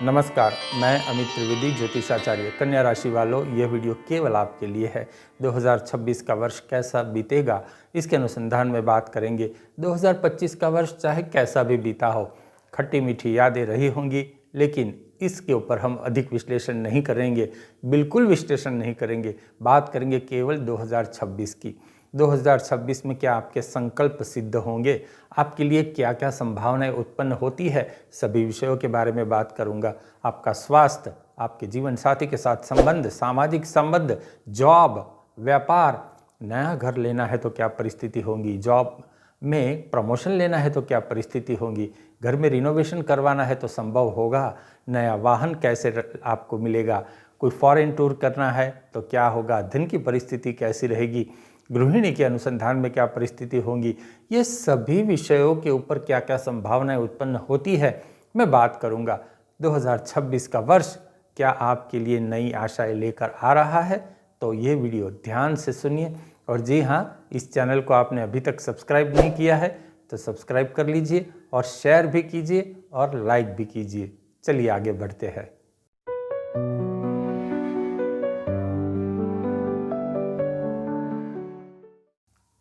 नमस्कार, मैं अमित त्रिवेदी ज्योतिषाचार्य। कन्या राशि वालों, यह वीडियो केवल आपके लिए है। 2026 का वर्ष कैसा बीतेगा, इसके अनुसंधान में बात करेंगे। 2025 का वर्ष चाहे कैसा भी बीता हो, खट्टी मीठी यादें रही होंगी, लेकिन इसके ऊपर हम अधिक विश्लेषण नहीं करेंगे, बिल्कुल विश्लेषण नहीं करेंगे। बात करेंगे केवल 2026 की। 2026 में क्या आपके संकल्प सिद्ध होंगे, आपके लिए क्या क्या संभावनाएं उत्पन्न होती है, सभी विषयों के बारे में बात करूंगा। आपका स्वास्थ्य, आपके जीवन साथी के साथ संबंध, सामाजिक संबंध, जॉब, व्यापार, नया घर लेना है तो क्या परिस्थिति होंगी, जॉब में प्रमोशन लेना है तो क्या परिस्थिति होंगी, घर में रिनोवेशन करवाना है तो संभव होगा, नया वाहन कैसे आपको मिलेगा, कोई फॉरेन टूर करना है तो क्या होगा, धन की परिस्थिति कैसी रहेगी, गृहिणी के अनुसंधान में क्या परिस्थिति होंगी, ये सभी विषयों के ऊपर क्या क्या संभावनाएं उत्पन्न होती है मैं बात करूंगा। 2026 का वर्ष क्या आपके लिए नई आशाएं लेकर आ रहा है, तो ये वीडियो ध्यान से सुनिए। और जी हाँ, इस चैनल को आपने अभी तक सब्सक्राइब नहीं किया है तो सब्सक्राइब कर लीजिए और शेयर भी कीजिए और लाइक भी कीजिए। चलिए आगे बढ़ते हैं।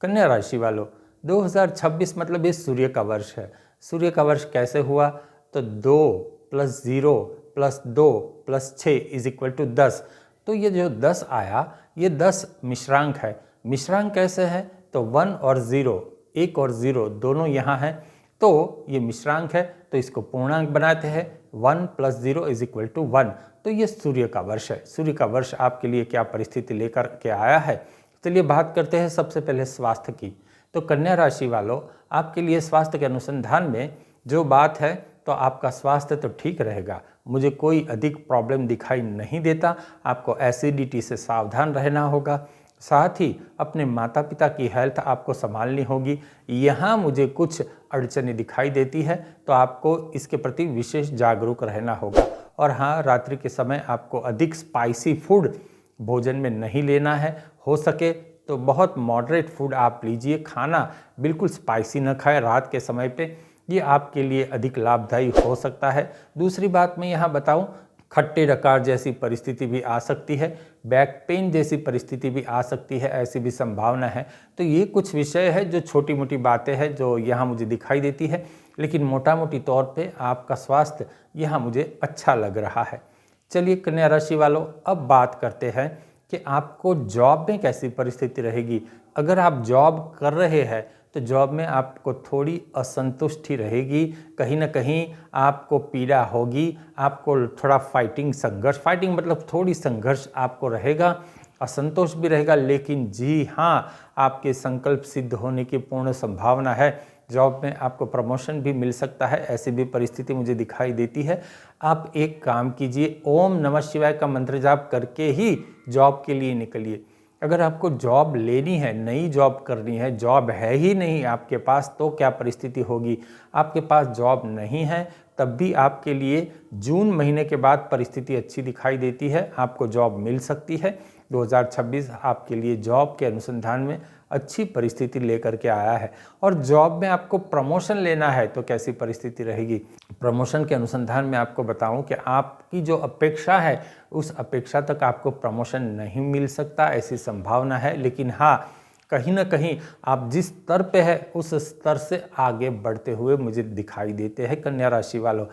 कन्या राशि वालों, 2026 मतलब ये सूर्य का वर्ष है। सूर्य का वर्ष कैसे हुआ, तो 2 + 0 + 2 + 6 = 10। तो ये जो 10 आया, ये 10 मिश्रांक है। मिश्रांक कैसे है, तो 1 और 0, 1 और 0 दोनों यहाँ हैं, तो ये मिश्रांक है, तो इसको पूर्णांक बनाते हैं। 1 + 0 = 1। तो ये सूर्य का वर्ष है। सूर्य का वर्ष आपके लिए क्या परिस्थिति लेकर के आया है, चलिए बात करते हैं सबसे पहले स्वास्थ्य की। तो कन्या राशि वालों, आपके लिए स्वास्थ्य के अनुसंधान में जो बात है, तो आपका स्वास्थ्य तो ठीक रहेगा, मुझे कोई अधिक प्रॉब्लम दिखाई नहीं देता। आपको एसिडिटी से सावधान रहना होगा, साथ ही अपने माता पिता की हेल्थ आपको संभालनी होगी। यहाँ मुझे कुछ अड़चनें दिखाई देती है, तो आपको इसके प्रति विशेष जागरूक रहना होगा। और हाँ, रात्रि के समय आपको अधिक स्पाइसी फूड भोजन में नहीं लेना है। हो सके तो बहुत मॉडरेट फूड आप लीजिए, खाना बिल्कुल स्पाइसी न खाएं रात के समय पे, ये आपके लिए अधिक लाभदायी हो सकता है। दूसरी बात मैं यहाँ बताऊँ, खट्टे डकार जैसी परिस्थिति भी आ सकती है, बैक पेन जैसी परिस्थिति भी आ सकती है, ऐसी भी संभावना है। तो ये कुछ विषय है जो छोटी मोटी बातें हैं जो यहाँ मुझे दिखाई देती है, लेकिन मोटा मोटी तौर पे आपका स्वास्थ्य यहाँ मुझे अच्छा लग रहा है। चलिए कन्या राशि वालों, अब बात करते हैं कि आपको जॉब में कैसी परिस्थिति रहेगी। अगर आप जॉब कर रहे हैं तो जॉब में आपको थोड़ी असंतुष्टि रहेगी, कहीं ना कहीं आपको पीड़ा होगी, आपको थोड़ा फाइटिंग मतलब थोड़ी संघर्ष आपको रहेगा, असंतोष भी रहेगा, लेकिन जी हाँ, आपके संकल्प सिद्ध होने की पूर्ण संभावना है। जॉब में आपको प्रमोशन भी मिल सकता है, ऐसी भी परिस्थिति मुझे दिखाई देती है। आप एक काम कीजिए, ओम नमः शिवाय का मंत्र जाप करके ही जॉब के लिए निकलिए। अगर आपको जॉब लेनी है, नई जॉब करनी है, जॉब है ही नहीं आपके पास, तो क्या परिस्थिति होगी। आपके पास जॉब नहीं है तब भी आपके लिए जून महीने के बाद परिस्थिति अच्छी दिखाई देती है, आपको जॉब मिल सकती है। 2026 आपके लिए जॉब के अनुसंधान में अच्छी परिस्थिति लेकर के आया है। और जॉब में आपको प्रमोशन लेना है तो कैसी परिस्थिति रहेगी। प्रमोशन के अनुसंधान में आपको बताऊं कि आपकी जो अपेक्षा है, उस अपेक्षा तक आपको प्रमोशन नहीं मिल सकता, ऐसी संभावना है। लेकिन हाँ, कहीं ना कहीं आप जिस स्तर पे है उस स्तर से आगे बढ़ते हुए मुझे दिखाई देते हैं कन्या राशि वालों।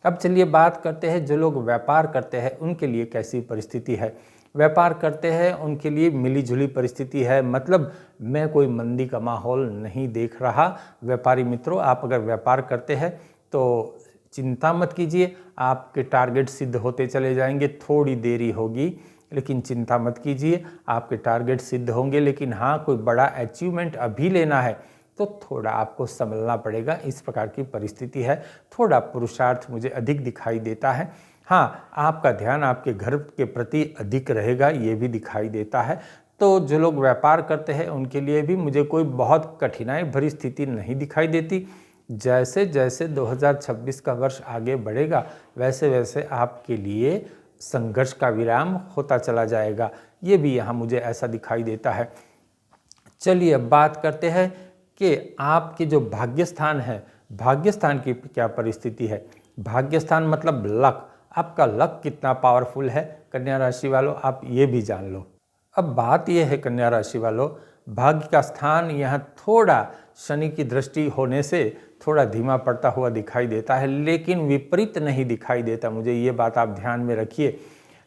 अब चलिए बात करते हैं जो लोग व्यापार करते हैं उनके लिए कैसी परिस्थिति है। व्यापार करते हैं उनके लिए मिली जुली परिस्थिति है, मतलब मैं कोई मंदी का माहौल नहीं देख रहा। व्यापारी मित्रों, आप अगर व्यापार करते हैं तो चिंता मत कीजिए, आपके टारगेट सिद्ध होते चले जाएंगे। थोड़ी देरी होगी लेकिन चिंता मत कीजिए, आपके टारगेट सिद्ध होंगे। लेकिन हाँ, कोई बड़ा अचीवमेंट अभी लेना है तो थोड़ा आपको संभलना पड़ेगा, इस प्रकार की परिस्थिति है। थोड़ा पुरुषार्थ मुझे अधिक दिखाई देता है। हाँ, आपका ध्यान आपके घर के प्रति अधिक रहेगा, ये भी दिखाई देता है। तो जो लोग व्यापार करते हैं उनके लिए भी मुझे कोई बहुत कठिनाई भरी स्थिति नहीं दिखाई देती। जैसे जैसे 2026 का वर्ष आगे बढ़ेगा, वैसे वैसे आपके लिए संघर्ष का विराम होता चला जाएगा, ये भी यहाँ मुझे ऐसा दिखाई देता है। चलिए अब बात करते हैं कि आपके जो भाग्य स्थान है, भाग्य स्थान की क्या परिस्थिति है। भाग्य स्थान मतलब लक, आपका लक कितना पावरफुल है कन्या राशि वालों, आप ये भी जान लो। अब बात यह है कन्या राशि वालों, भाग्य का स्थान यहाँ थोड़ा शनि की दृष्टि होने से थोड़ा धीमा पड़ता हुआ दिखाई देता है, लेकिन विपरीत नहीं दिखाई देता। मुझे ये बात आप ध्यान में रखिए।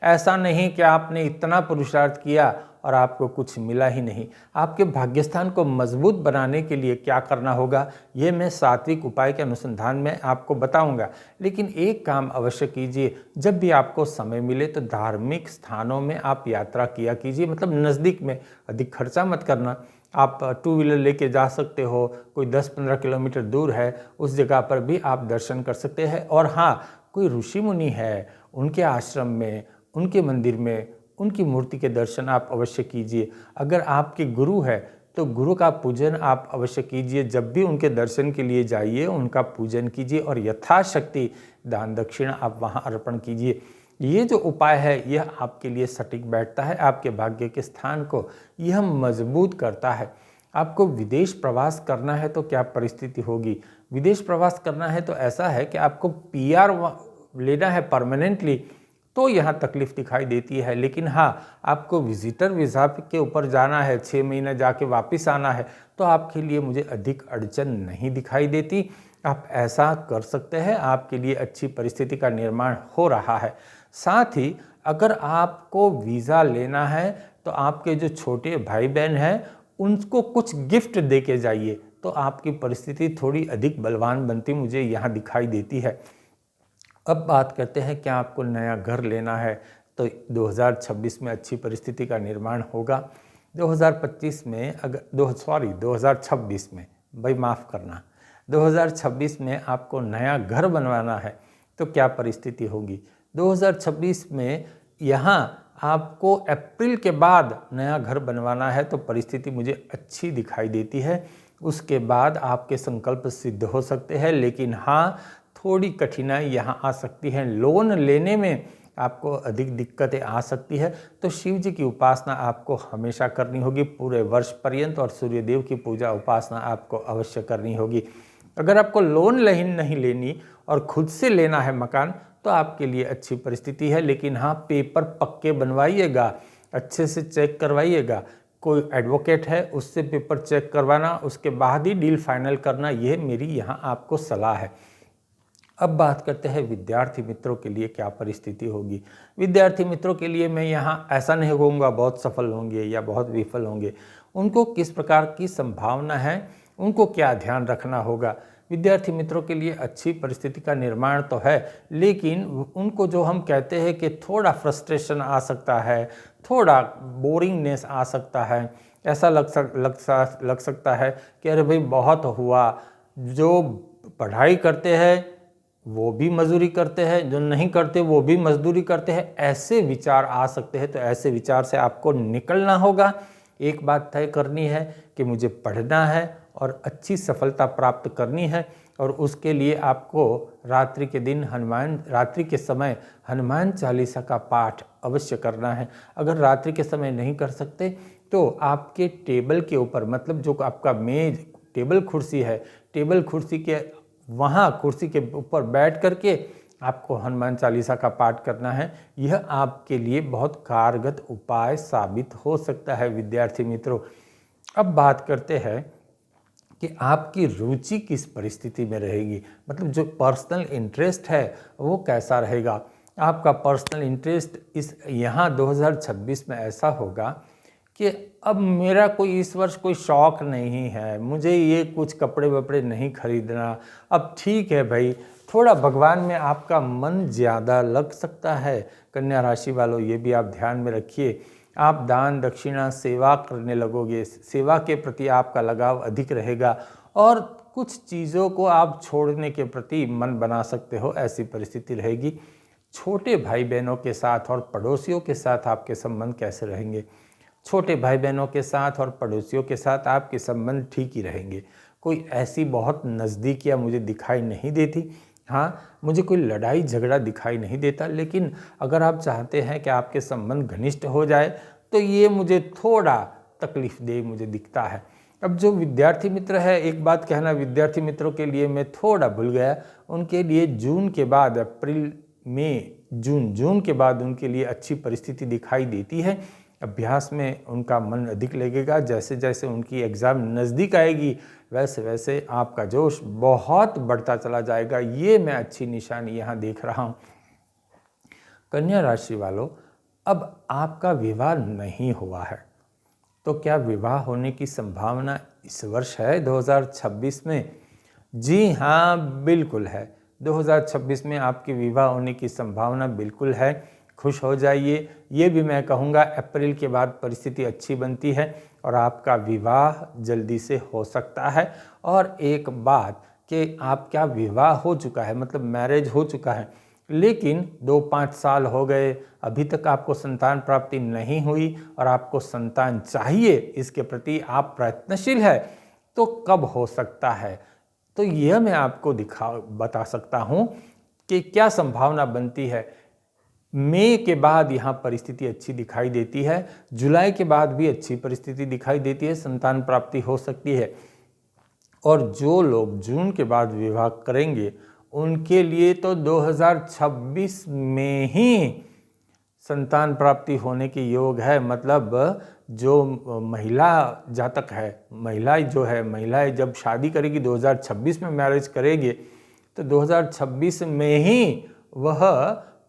ऐसा नहीं कि आपने इतना पुरुषार्थ किया और आपको कुछ मिला ही नहीं। आपके भाग्यस्थान को मजबूत बनाने के लिए क्या करना होगा, ये मैं सात्विक उपाय के अनुसंधान में आपको बताऊंगा। लेकिन एक काम अवश्य कीजिए, जब भी आपको समय मिले तो धार्मिक स्थानों में आप यात्रा किया कीजिए। मतलब नज़दीक में, अधिक खर्चा मत करना। आप टू व्हीलर लेके जा सकते हो, कोई 10-15 किलोमीटर दूर है, उस जगह पर भी आप दर्शन कर सकते हैं। और हाँ, कोई ऋषि मुनि है, उनके आश्रम में, उनके मंदिर में, उनकी मूर्ति के दर्शन आप अवश्य कीजिए। अगर आपके गुरु है तो गुरु का पूजन आप अवश्य कीजिए। जब भी उनके दर्शन के लिए जाइए, उनका पूजन कीजिए और यथाशक्ति दान दक्षिणा आप वहाँ अर्पण कीजिए। ये जो उपाय है यह आपके लिए सटीक बैठता है, आपके भाग्य के स्थान को यह मजबूत करता है। आपको विदेश प्रवास करना है तो क्या परिस्थिति होगी? विदेश प्रवास करना है तो ऐसा है कि आपको PR लेना है परमानेंटली, तो यहाँ तकलीफ दिखाई देती है। लेकिन हाँ, आपको विजिटर वीज़ा के ऊपर जाना है, 6 महीने जाके वापस आना है, तो आपके लिए मुझे अधिक अड़चन नहीं दिखाई देती। आप ऐसा कर सकते हैं, आपके लिए अच्छी परिस्थिति का निर्माण हो रहा है। साथ ही अगर आपको वीज़ा लेना है तो आपके जो छोटे भाई बहन हैं उनको कुछ गिफ्ट दे के जाइए, तो आपकी परिस्थिति थोड़ी अधिक बलवान बनती मुझे यहाँ दिखाई देती है। अब बात करते हैं क्या आपको नया घर लेना है, तो 2026 में अच्छी परिस्थिति का निर्माण होगा। 2025 में 2026 में, भाई माफ़ करना, 2026 में आपको नया घर बनवाना है तो क्या परिस्थिति होगी? 2026 में यहाँ आपको अप्रैल के बाद नया घर बनवाना है तो परिस्थिति मुझे अच्छी दिखाई देती है। उसके बाद आपके संकल्प सिद्ध हो सकते हैं, लेकिन हाँ, थोड़ी कठिनाई यहाँ आ सकती है। लोन लेने में आपको अधिक दिक्कतें आ सकती है, तो शिव जी की उपासना आपको हमेशा करनी होगी पूरे वर्ष पर्यंत, और सूर्यदेव की पूजा उपासना आपको अवश्य करनी होगी। अगर आपको लोन नहीं लेनी और खुद से लेना है मकान, तो आपके लिए अच्छी परिस्थिति है। लेकिन हाँ, पेपर पक्के बनवाइएगा, अच्छे से चेक करवाइएगा। कोई एडवोकेट है उससे पेपर चेक करवाना, उसके बाद ही डील फाइनल करना, यह मेरी यहाँ आपको सलाह है। अब बात करते हैं विद्यार्थी मित्रों के लिए क्या परिस्थिति होगी। विद्यार्थी मित्रों के लिए मैं यहाँ ऐसा नहीं कहूँगा बहुत सफल होंगे या बहुत विफल होंगे। उनको किस प्रकार की संभावना है, उनको क्या ध्यान रखना होगा। विद्यार्थी मित्रों के लिए अच्छी परिस्थिति का निर्माण तो है, लेकिन उनको जो हम कहते हैं कि थोड़ा फ्रस्ट्रेशन आ सकता है, थोड़ा बोरिंगनेस आ सकता है। ऐसा लग सकता है कि अरे भाई बहुत हुआ, जो पढ़ाई करते हैं वो भी मजदूरी करते हैं, जो नहीं करते वो भी मजदूरी करते हैं, ऐसे विचार आ सकते हैं। तो ऐसे विचार से आपको निकलना होगा। एक बात तय करनी है कि मुझे पढ़ना है और अच्छी सफलता प्राप्त करनी है, और उसके लिए आपको रात्रि के समय हनुमान चालीसा का पाठ अवश्य करना है। अगर रात्रि के समय नहीं कर सकते तो आपके टेबल के ऊपर, मतलब जो आपका मेज टेबल कुर्सी है, टेबल कुर्सी के वहाँ कुर्सी के ऊपर बैठ करके आपको हनुमान चालीसा का पाठ करना है। यह आपके लिए बहुत कारगर उपाय साबित हो सकता है विद्यार्थी मित्रों। अब बात करते हैं कि आपकी रुचि किस परिस्थिति में रहेगी, मतलब जो पर्सनल इंटरेस्ट है वो कैसा रहेगा। आपका पर्सनल इंटरेस्ट यहाँ 2026 में ऐसा होगा कि अब मेरा कोई इस वर्ष कोई शौक़ नहीं है, मुझे ये कुछ कपड़े वपड़े नहीं खरीदना। अब ठीक है भाई, थोड़ा भगवान में आपका मन ज़्यादा लग सकता है। कन्या राशि वालों, ये भी आप ध्यान में रखिए। आप दान दक्षिणा सेवा करने लगोगे, सेवा के प्रति आपका लगाव अधिक रहेगा, और कुछ चीज़ों को आप छोड़ने के प्रति मन बना सकते हो, ऐसी परिस्थिति रहेगी। छोटे भाई बहनों के साथ और पड़ोसियों के साथ आपके संबंध कैसे रहेंगे? छोटे भाई बहनों के साथ और पड़ोसियों के साथ आपके संबंध ठीक ही रहेंगे। कोई ऐसी बहुत नज़दीकियाँ मुझे दिखाई नहीं देती। हाँ, मुझे कोई लड़ाई झगड़ा दिखाई नहीं देता, लेकिन अगर आप चाहते हैं कि आपके संबंध घनिष्ठ हो जाए तो ये मुझे थोड़ा तकलीफदेह मुझे दिखता है। अब जो विद्यार्थी मित्र है, एक बात कहना विद्यार्थी मित्रों के लिए मैं थोड़ा भूल गया, उनके लिए जून के बाद अप्रैल जून के बाद उनके लिए अच्छी परिस्थिति दिखाई देती है। अभ्यास में उनका मन अधिक लगेगा। जैसे जैसे उनकी एग्ज़ाम नज़दीक आएगी वैसे वैसे आपका जोश बहुत बढ़ता चला जाएगा। ये मैं अच्छी निशानी यहाँ देख रहा हूँ। कन्या राशि वालों, अब आपका विवाह नहीं हुआ है तो क्या विवाह होने की संभावना इस वर्ष है 2026 में? जी हाँ, बिल्कुल है। 2026 में आपके विवाह होने की संभावना बिल्कुल है। खुश हो जाइए। ये भी मैं कहूँगा अप्रैल के बाद परिस्थिति अच्छी बनती है और आपका विवाह जल्दी से हो सकता है। और एक बात कि आपका विवाह हो चुका है, मतलब मैरिज हो चुका है, लेकिन 2-5 साल हो गए, अभी तक आपको संतान प्राप्ति नहीं हुई और आपको संतान चाहिए, इसके प्रति आप प्रयत्नशील है, तो कब हो सकता है? तो यह मैं आपको बता सकता हूँ कि क्या संभावना बनती है। मई के बाद यहाँ परिस्थिति अच्छी दिखाई देती है, जुलाई के बाद भी अच्छी परिस्थिति दिखाई देती है, संतान प्राप्ति हो सकती है। और जो लोग जून के बाद विवाह करेंगे उनके लिए तो 2026 में ही संतान प्राप्ति होने के योग है। मतलब जो महिला जातक है, महिलाएं जब शादी करेगी 2026 में मैरिज करेगी तो 2026 में ही वह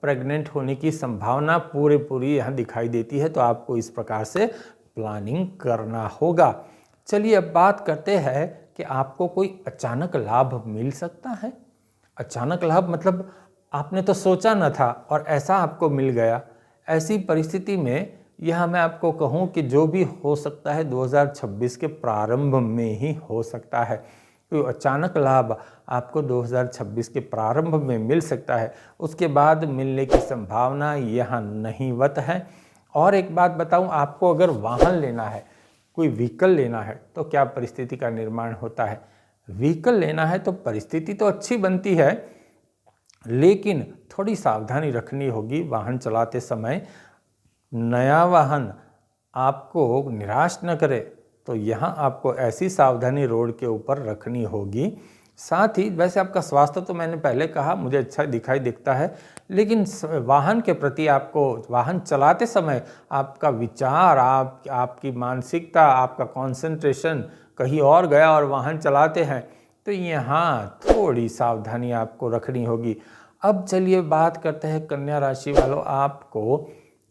प्रेग्नेंट होने की संभावना पूरी यहाँ दिखाई देती है। तो आपको इस प्रकार से प्लानिंग करना होगा। चलिए अब बात करते हैं कि आपको कोई अचानक लाभ मिल सकता है। अचानक लाभ मतलब आपने तो सोचा न था और ऐसा आपको मिल गया। ऐसी परिस्थिति में यह मैं आपको कहूँ कि जो भी हो सकता है 2026 के प्रारंभ में ही हो सकता है। तो अचानक लाभ आपको 2026 के प्रारंभ में मिल सकता है, उसके बाद मिलने की संभावना यहाँ नहींवत है। और एक बात बताऊँ, आपको अगर वाहन लेना है, कोई व्हीकल लेना है, तो क्या परिस्थिति का निर्माण होता है। व्हीकल लेना है तो परिस्थिति तो अच्छी बनती है, लेकिन थोड़ी सावधानी रखनी होगी वाहन चलाते समय। नया वाहन आपको निराश न करे, तो यहाँ आपको ऐसी सावधानी रोड के ऊपर रखनी होगी। साथ ही वैसे आपका स्वास्थ्य तो मैंने पहले कहा मुझे अच्छा दिखाई दिखता है, लेकिन वाहन के प्रति आपको वाहन चलाते समय आपका विचार, आपकी मानसिकता, आपका कंसंट्रेशन कहीं और गया और वाहन चलाते हैं, तो यहाँ थोड़ी सावधानी आपको रखनी होगी। अब चलिए बात करते हैं कन्या राशि वालों, आपको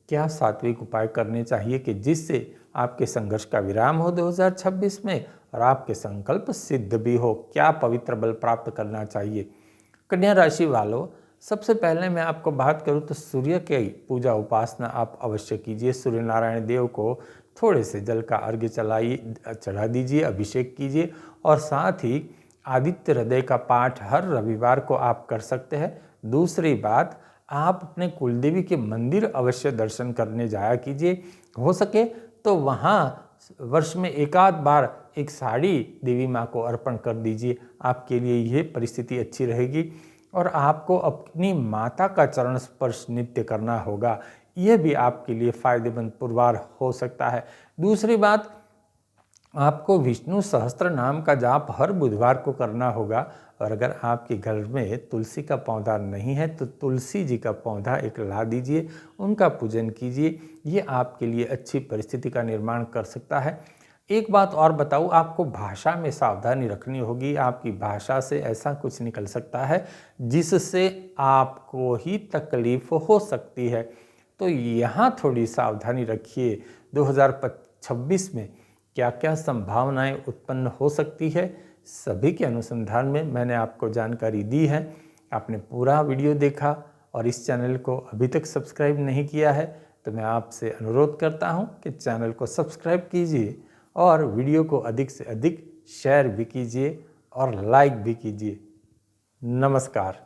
क्या सात्विक उपाय करने चाहिए कि जिससे आपके संघर्ष का विराम हो 2026 में और आपके संकल्प सिद्ध भी हो। क्या पवित्र बल प्राप्त करना चाहिए। कन्या राशि वालों, सबसे पहले मैं आपको बात करूं तो सूर्य की पूजा उपासना आप अवश्य कीजिए। सूर्य नारायण देव को थोड़े से जल का अर्घ्य चढ़ा दीजिए, अभिषेक कीजिए। और साथ ही आदित्य हृदय का पाठ हर रविवार को आप कर सकते हैं। दूसरी बात, आप अपने कुलदेवी के मंदिर अवश्य दर्शन करने जाया कीजिए। हो सके तो वहाँ वर्ष में एक आध बार एक साड़ी देवी माँ को अर्पण कर दीजिए। आपके लिए यह परिस्थिति अच्छी रहेगी। और आपको अपनी माता का चरण स्पर्श नित्य करना होगा, यह भी आपके लिए फायदेमंद पुरवार हो सकता है। दूसरी बात, आपको विष्णु सहस्त्र नाम का जाप हर बुधवार को करना होगा। और अगर आपके घर में तुलसी का पौधा नहीं है तो तुलसी जी का पौधा एक ला दीजिए, उनका पूजन कीजिए। ये आपके लिए अच्छी परिस्थिति का निर्माण कर सकता है। एक बात और बताऊँ, आपको भाषा में सावधानी रखनी होगी। आपकी भाषा से ऐसा कुछ निकल सकता है जिससे आपको ही तकलीफ हो सकती है, तो यहाँ थोड़ी सावधानी रखिए। 2026 में क्या क्या संभावनाएं उत्पन्न हो सकती है, सभी के अनुसंधान में मैंने आपको जानकारी दी है। आपने पूरा वीडियो देखा और इस चैनल को अभी तक सब्सक्राइब नहीं किया है तो मैं आपसे अनुरोध करता हूं कि चैनल को सब्सक्राइब कीजिए और वीडियो को अधिक से अधिक शेयर भी कीजिए और लाइक भी कीजिए। नमस्कार।